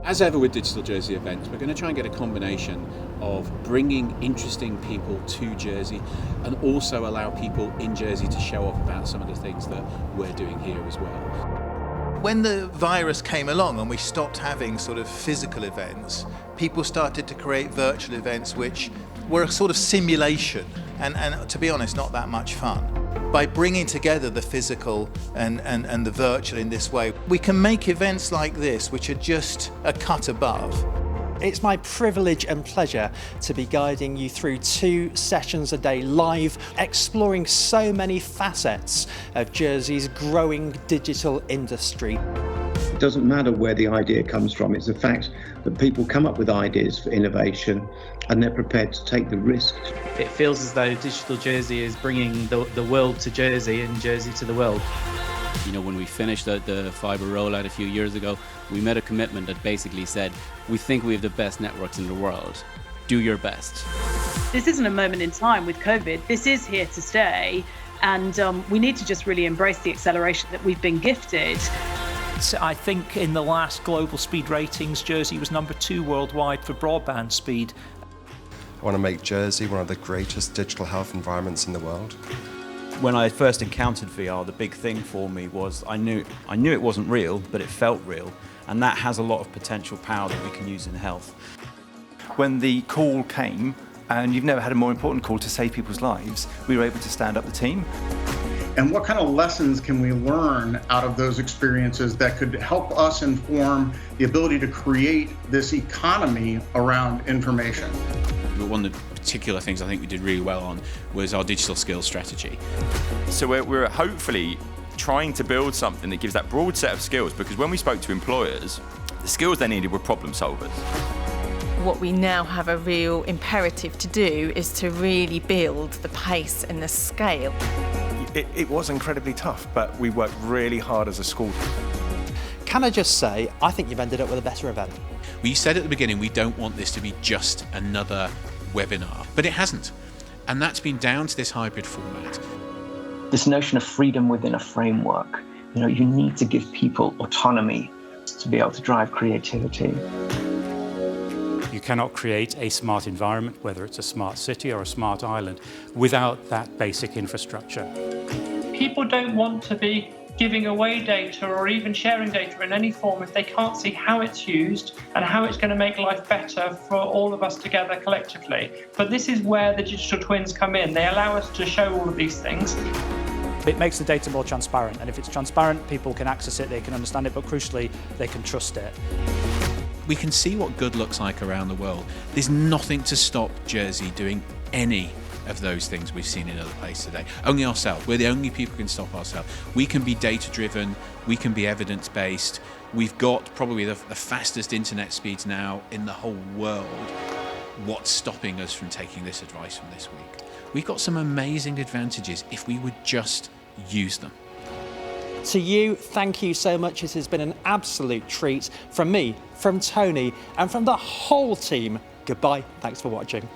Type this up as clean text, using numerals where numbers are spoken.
As ever with Digital Jersey events, we're going to try and get a combination of bringing interesting people to Jersey and also allow people in Jersey to show off about some of the things that we're doing here as well. When the virus came along and we stopped having sort of physical events, people started to create virtual events which were a sort of simulation and to be honest, not that much fun. By bringing together the physical and the virtual in this way, we can make events like this which are just a cut above. It's my privilege and pleasure to be guiding you through 2 sessions a day live, exploring so many facets of Jersey's growing digital industry. It doesn't matter where the idea comes from, it's the fact that people come up with ideas for innovation and they're prepared to take the risk. It feels as though Digital Jersey is bringing the world to Jersey and Jersey to the world. You know, when we finished the fibre rollout a few years ago, we made a commitment that basically said, we think we have the best networks in the world. Do your best. This isn't a moment in time with COVID. This is here to stay. And we need to just really embrace the acceleration that we've been gifted. I think in the last global speed ratings, Jersey was number 2 worldwide for broadband speed. I want to make Jersey one of the greatest digital health environments in the world. When I first encountered VR, the big thing for me was I knew it wasn't real, but it felt real, and that has a lot of potential power that we can use in health. When the call came, and you've never had a more important call to save people's lives, we were able to stand up the team. And what kind of lessons can we learn out of those experiences that could help us inform the ability to create this economy around information? One of the particular things I think we did really well on was our digital skills strategy. So we're hopefully trying to build something that gives that broad set of skills, because when we spoke to employers, the skills they needed were problem solvers. What we now have a real imperative to do is to really build the pace and the scale. It was incredibly tough, but we worked really hard as a school. Can I just say, I think you've ended up with a better event. We said at the beginning we don't want this to be just another webinar, but it hasn't. And that's been down to this hybrid format. This notion of freedom within a framework, you need to give people autonomy to be able to drive creativity. You cannot create a smart environment, whether it's a smart city or a smart island, without that basic infrastructure. People don't want to be giving away data or even sharing data in any form if they can't see how it's used and how it's going to make life better for all of us together collectively. But this is where the digital twins come in. They allow us to show all of these things. It makes the data more transparent, and if it's transparent, people can access it, they can understand it, but crucially, they can trust it. We can see what good looks like around the world. There's nothing to stop Jersey doing any of those things we've seen in other places today. Only ourselves. We're the only people who can stop ourselves. We can be data-driven. We can be evidence-based. We've got probably the fastest internet speeds now in the whole world. What's stopping us from taking this advice from this week? We've got some amazing advantages if we would just use them. To you, thank you so much. It has been an absolute treat from me, from Tony, and from the whole team. Goodbye. Thanks for watching.